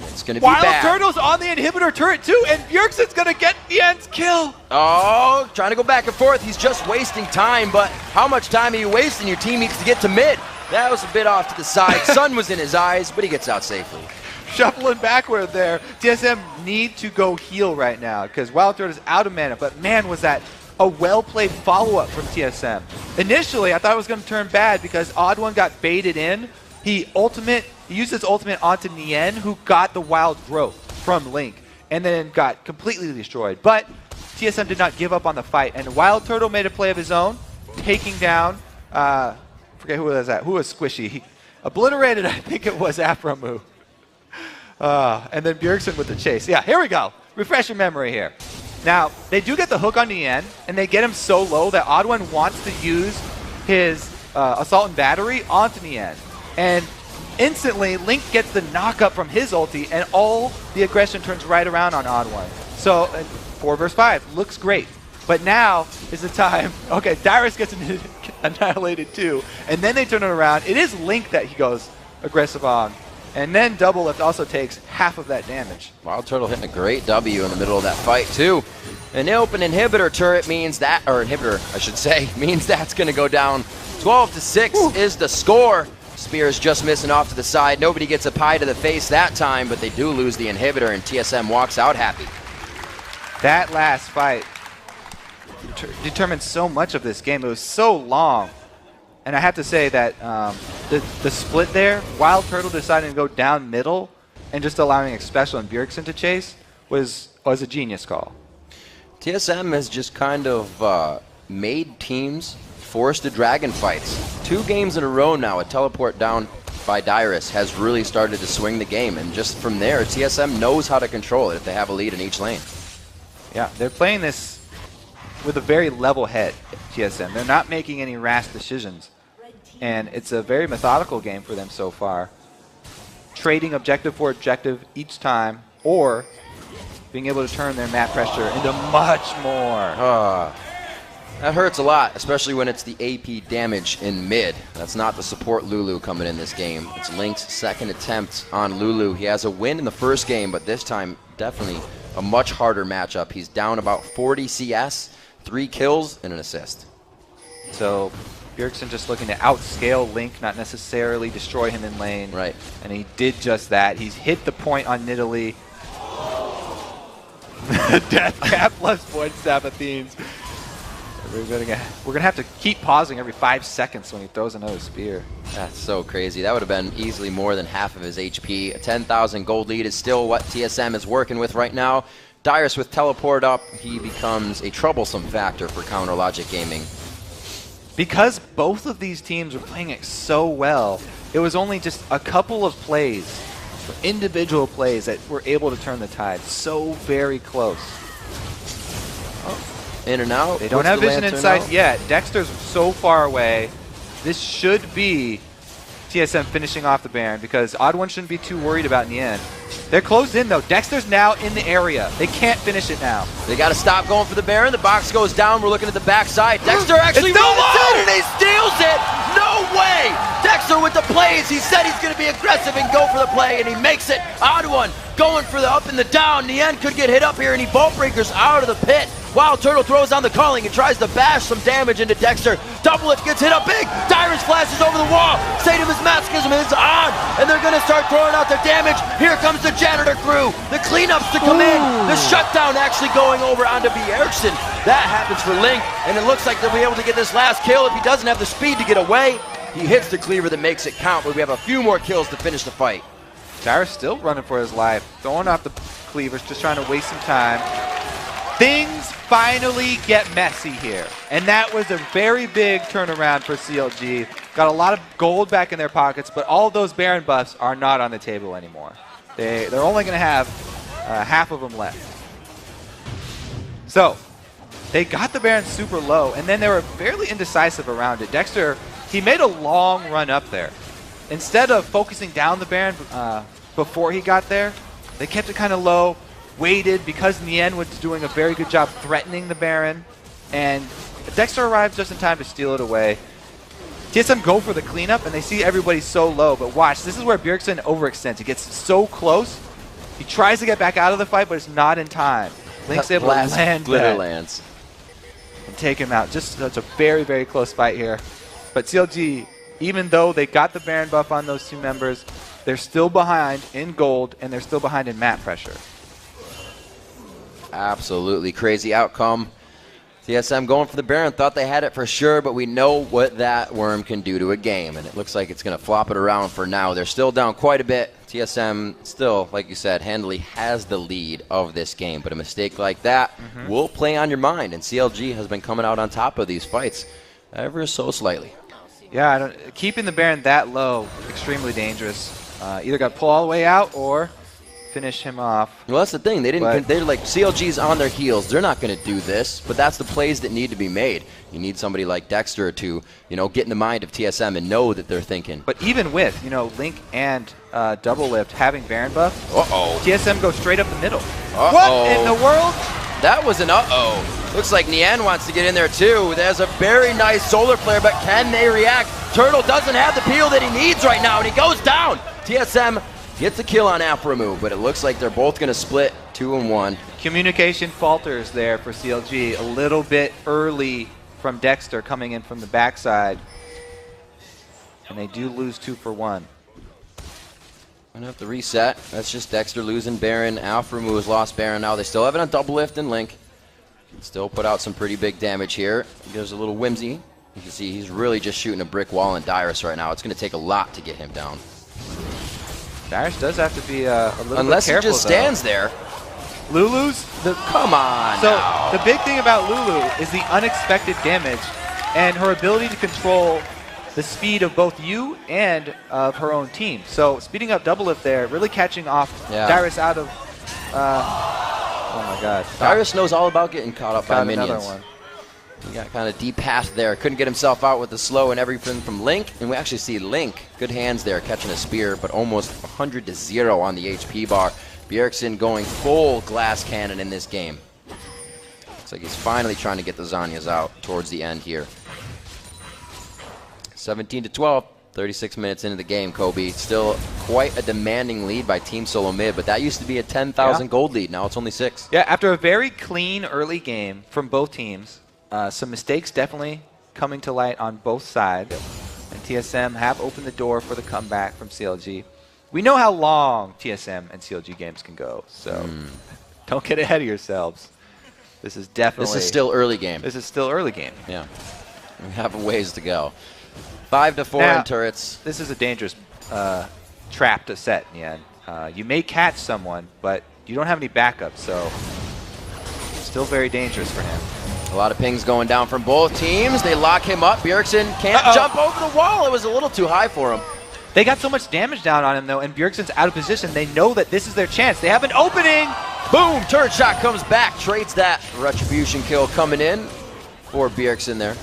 It's going to be
Wild
bad.
Turtle's on the inhibitor turret too, and Bjergsen's going to get Nien's kill.
Oh, trying to go back and forth. He's just wasting time, but how much time are you wasting? Your team needs to get to mid. That was a bit off to the side. Sun was in his eyes, but he gets out safely.
Shuffling backward there. TSM need to go heal right now because Wild Turtle's out of mana, but man, was that a well-played follow-up from TSM. Initially, I thought it was going to turn bad because Odd One got baited in. He used his ultimate onto Nien, who got the Wild Growth from Link, and then got completely destroyed. But TSM did not give up on the fight, and Wild Turtle made a play of his own, taking down, forget who was that, who was Squishy. He obliterated, I think it was Afromu. And then Bjergsen with the chase. Yeah, here we go. Refresh your memory here. Now, they do get the hook on Nien, and they get him so low that Odd One wants to use his Assault and Battery onto Nien. And instantly, Link gets the knock-up from his ulti, and all the aggression turns right around on Odd One. So, 4 versus 5 looks great. But now is the time. Okay, Dyrus gets annihilated too, and then they turn it around. It is Link that he goes aggressive on. And then Doublelift also takes half of that damage.
Wild Turtle hitting a great W in the middle of that fight, too. An open inhibitor turret means that, or inhibitor, I should say, means that's going to go down. 12-6 is the score. Spears just missing off to the side. Nobody gets a pie to the face that time, but they do lose the inhibitor, and TSM walks out happy.
That last fight determined so much of this game. It was so long. And I have to say that the split there, Wild Turtle deciding to go down middle and just allowing Xpecial and Bjergsen to chase was a genius call.
TSM has just kind of made teams force to dragon fights. 2 games in a row now, a teleport down by Dyrus has really started to swing the game. And just from there, TSM knows how to control it if they have a lead in each lane.
Yeah, they're playing this with a very level head, TSM. They're not making any rash decisions. And it's a very methodical game for them so far. Trading objective for objective each time, or being able to turn their map pressure into much more.
That hurts a lot, especially when it's the AP damage in mid. That's not the support Lulu coming in this game. It's Link's second attempt on Lulu. He has a win in the first game, but this time definitely a much harder matchup. He's down about 40 CS, 3 kills, and an assist.
So Bjergsen just looking to outscale Link, not necessarily destroy him in lane.
Right.
And he did just that. He's hit the point on Nidalee. Death cap plus point Sabathines. We're gonna have to keep pausing every 5 seconds when he throws another spear.
That's so crazy. That would have been easily more than half of his HP. A 10,000 gold lead is still what TSM is working with right now. Dyrus with teleport up, he becomes a troublesome factor for Counter Logic Gaming.
Because both of these teams were playing it so well, it was only just a couple of plays, individual plays, that were able to turn the tide. So very close.
In and out.
They don't have vision in sight yet. Dexter's so far away. This should be TSM finishing off the Baron because Odd One shouldn't be too worried about Nien. They're closed in though. Dexter's now in the area. They can't finish it now.
They got to stop going for the Baron. The box goes down. We're looking at the backside. Dexter actually
It's
runs in and he steals it. No way. Dexter with the plays. He said he's going to be aggressive and go for the play, and he makes it. Odd One going for the up and the down. Nien could get hit up here, and he vault breakers out of the pit. Wild Turtle throws on the calling and tries to bash some damage into Dexter. Double Lift gets hit up big. Dyrus flashes over the wall. Sadamus Masochism is on, and they're going to start throwing out their damage. Here comes the janitor crew. The cleanups to come in. The shutdown actually going over onto Bjergsen. That happens for Link, and it looks like they'll be able to get this last kill if he doesn't have the speed to get away. He hits the cleaver that makes it count, but we have a few more kills to finish the fight.
Dyrus still running for his life. Throwing off the cleavers, just trying to waste some time. Things finally get messy here, and that was a very big turnaround for CLG. Got a lot of gold back in their pockets, but all of those Baron buffs are not on the table anymore. They're only going to have half of them left. So they got the Baron super low, and then they were fairly indecisive around it. Dexter, he made a long run up there. Instead of focusing down the Baron before he got there, they kept it kind of low. Waited because Nien was doing a very good job threatening the Baron, and Dexter arrives just in time to steal it away. TSM go for the cleanup, and they see everybody so low, but watch, this is where Bjergsen overextends. He gets so close, he tries to get back out of the fight, but it's not in time. Link's able to land
glitter lands
and take him out. Just that's a very, very close fight here. But CLG, even though they got the Baron buff on those two members, they're still behind in gold, and they're still behind in map pressure.
Absolutely crazy outcome. TSM going for the Baron, thought they had it for sure, but we know what that worm can do to a game, and it looks like it's going to flop it around for now. They're still down quite a bit. TSM still, like you said, handily has the lead of this game, but a mistake like that will play on your mind, and CLG has been coming out on top of these fights ever so slightly.
Yeah, keeping the Baron that low, extremely dangerous. Either got to pull all the way out or finish him off.
Well, that's the thing. They're like, CLG's on their heels. They're not going to do this, but that's the plays that need to be made. You need somebody like Dexter to, get in the mind of TSM and know that they're thinking.
But even with, Link and Double Lift having Baron buff, TSM goes straight up the middle. What in the world?
That was an Looks like Nien wants to get in there too. There's a very nice solar flare, but can they react? Turtle doesn't have the peel that he needs right now, and he goes down. TSM gets a kill on Alpha Move, but it looks like they're both going to split 2-1.
Communication falters there for CLG. A little bit early from Dexter coming in from the backside. And they do lose 2 for 1.
Gonna have to reset. That's just Dexter losing Baron. Alpha Move has lost Baron now. They still have it on Double Lift and Link. Still put out some pretty big damage here. There's a little whimsy. You can see he's really just shooting a brick wall in Dyrus right now. It's going to take a lot to get him down.
Dyrus does have to be a little bit careful,
unless he just stands there.
Lulu's
come on.
So
now.
The big thing about Lulu is the unexpected damage and her ability to control the speed of both you and of her own team. So speeding up Double Lift there, really catching off Dyrus out of. Oh my God!
Dyrus knows all about getting caught up by minions.
Another one.
He got kind of deep path there. Couldn't get himself out with the slow and everything from Link. And we actually see Link, good hands there, catching a spear, but almost 100-0 on the HP bar. Bjergsen going full glass cannon in this game. Looks like he's finally trying to get the Zhonya's out towards the end here. 17-12, 36 minutes into the game, Kobe. Still quite a demanding lead by Team Solo Mid, but that used to be a 10,000 gold lead. Now it's only 6.
Yeah, after a very clean early game from both teams, some mistakes definitely coming to light on both sides. And TSM have opened the door for the comeback from CLG. We know how long TSM and CLG games can go, so don't get ahead of yourselves. This is definitely...
This is still early game.
This is still early game.
Yeah. We have a ways to go. 5-4 in turrets.
This is a dangerous trap to set in the end. You may catch someone, but you don't have any backup, so still very dangerous for him.
A lot of pings going down from both teams. They lock him up. Bjergsen can't jump over the wall. It was a little too high for him.
They got so much damage down on him, though, and Bjergsen's out of position. They know that this is their chance. They have an opening.
Boom! Turret shot comes back. Trades that. Retribution kill coming in for Bjergsen there.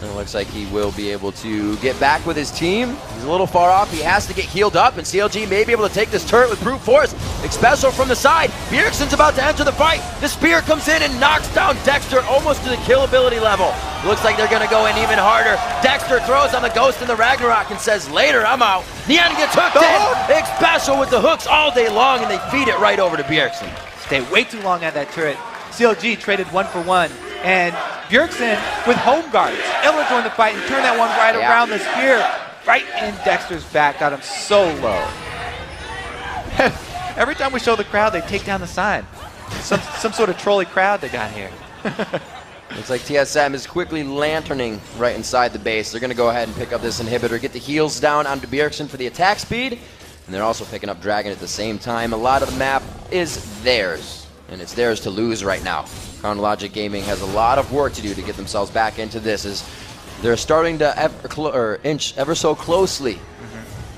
And it looks like he will be able to get back with his team. He's a little far off. He has to get healed up, and CLG may be able to take this turret with brute force. Special from the side. Bjergsen's about to enter the fight. The spear comes in and knocks down Dexter almost to the kill ability level. Looks like they're going to go in even harder. Dexter throws on the Ghost and the Ragnarok and says, later, I'm out. Nian gets hooked in. Special with the hooks all day long, and they feed it right over to Bjergsen.
Stay way too long at that turret. CLG traded 1-for-1. And Bjergsen with home guards, able to join the fight and turn that one right around the spear, right in Dexter's back, got him so low. Every time we show the crowd, they take down the sign. Some sort of trolley crowd they got here.
Looks like TSM is quickly lanterning right inside the base. They're going to go ahead and pick up this inhibitor, get the heals down onto Bjergsen for the attack speed, and they're also picking up Dragon at the same time. A lot of the map is theirs, and it's theirs to lose right now. Chronologic Gaming has a lot of work to do to get themselves back into this, as they're starting to inch ever so closely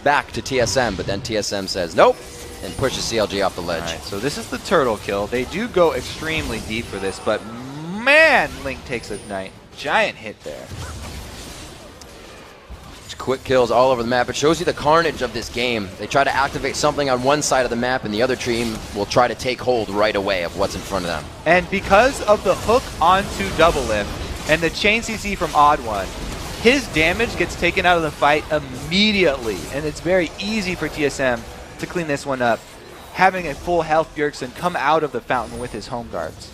back to TSM, but then TSM says nope and pushes CLG off the ledge.
All right, so this is the turtle kill. They do go extremely deep for this, but man, Link takes a giant hit there.
Quick kills all over the map. It shows you the carnage of this game. They try to activate something on one side of the map, and the other team will try to take hold right away of what's in front of them.
And because of the hook onto Double Lift and the chain CC from Odd One, his damage gets taken out of the fight immediately, and it's very easy for TSM to clean this one up, having a full health Bjergsen come out of the fountain with his home guards.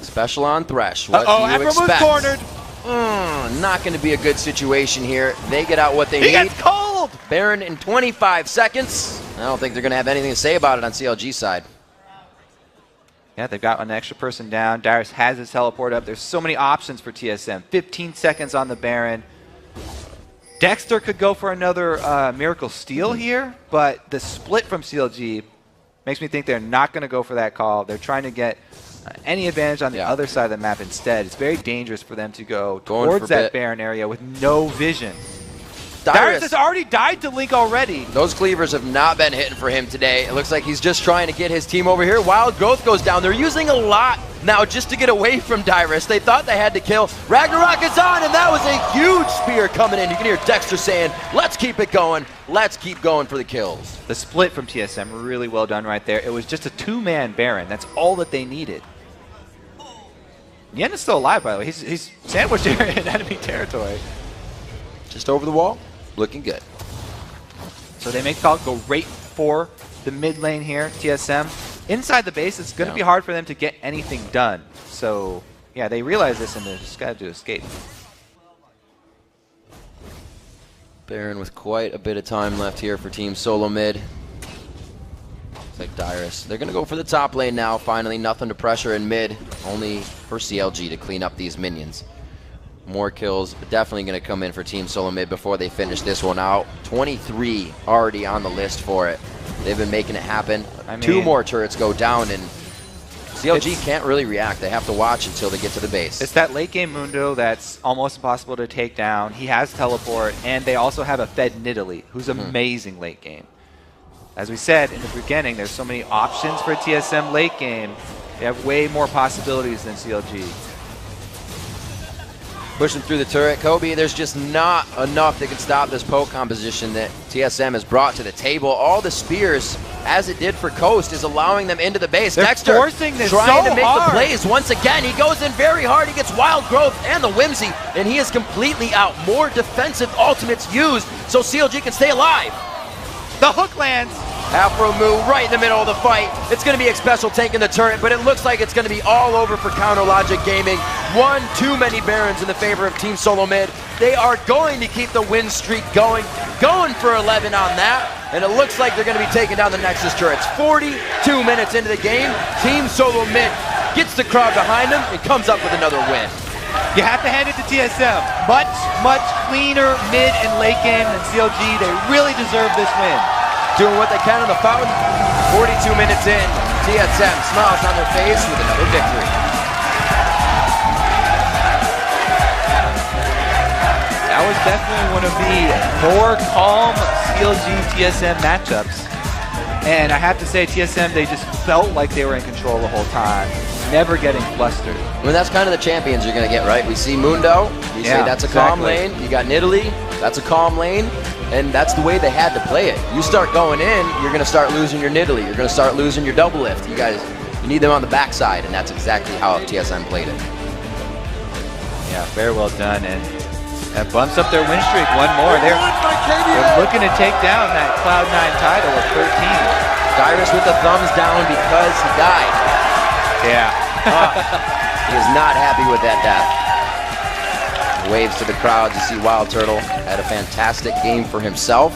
Special on Thresh. What do you expect?
Was cornered.
Not going to be a good situation here. They get out what they need.
He gets cold!
Baron in 25 seconds. I don't think they're going to have anything to say about it on CLG's side.
Yeah, they've got an extra person down. Darius has his teleport up. There's so many options for TSM. 15 seconds on the Baron. Dexter could go for another Miracle Steal here, but the split from CLG makes me think they're not going to go for that call. They're trying to get any advantage on the other side of the map instead. It's very dangerous for them to go towards that Baron area with no vision. Darius has already died to Link already.
Those cleavers have not been hitting for him today. It looks like he's just trying to get his team over here. Wild Growth goes down. They're using a lot now just to get away from Darius. They thought they had to kill. Ragnarok is on, and that was a huge spear coming in. You can hear Dexter saying, let's keep it going. Let's keep going for the kills.
The split from TSM, really well done right there. It was just a two-man Baron. That's all that they needed. Yen is still alive, by the way. He's sandwiched here in enemy territory.
Just over the wall, looking good.
So they make the call, go right for the mid lane here, TSM. Inside the base, it's going to be hard for them to get anything done. So, yeah, they realize this, and they're just got to escape.
Baron with quite a bit of time left here for Team Solo Mid. It's like Darius. They're going to go for the top lane now, finally. Nothing to pressure in mid. Only for CLG to clean up these minions. More kills, but definitely going to come in for Team Solo Mid before they finish this one out. 23 already on the list for it. They've been making it happen. I mean, 2 more turrets go down, and CLG can't really react. They have to watch until they get to the base.
It's that late game Mundo that's almost impossible to take down. He has teleport, and they also have a Fed Nidalee, who's amazing late game. As we said in the beginning, there's so many options for TSM late game. They have way more possibilities than CLG.
Pushing through the turret. Kobe, there's just not enough that can stop this poke composition that TSM has brought to the table. All the spears, as it did for Coast, is allowing them into the base.
They're
Dexter
forcing this
trying
so
to make
hard.
the plays once again. He goes in very hard. He gets Wild Growth and the Whimsy, and he is completely out. More defensive ultimates used so CLG can stay alive.
The hook lands.
Afro move right in the middle of the fight. It's going to be Special taking the turret, but it looks like it's going to be all over for Chronologic Gaming. One too many Barons in the favor of Team Solo Mid. They are going to keep the win streak going for 11 on that, and it looks like they're going to be taking down the Nexus turrets. 42 minutes into the game, Team Solo Mid gets the crowd behind them and comes up with another win.
You have to hand it to TSM. Much, much cleaner mid and late game than CLG. They really deserve this win.
Doing what they can on the fountain. 42 minutes in, TSM smiles on their face with another victory.
That was definitely one of the more calm CLG-TSM matchups. And I have to say, TSM, they just felt like they were in control the whole time. never getting flustered.
I mean, that's kind of the champions you're going to get, right? We see Mundo, we say that's a calm lane. You got Nidalee, that's a calm lane. And that's the way they had to play it. You start going in, you're going to start losing your Nidalee. You're going to start losing your double lift. You guys, you need them on the backside, and that's exactly how TSM played it.
Yeah, very well done. And that bumps up their win streak one more. They're looking to take down that Cloud9 title of 13.
Dyrus with the thumbs down because he died.
Yeah.
He is not happy with that death. Waves to the crowd to see Wild Turtle had a fantastic game for himself.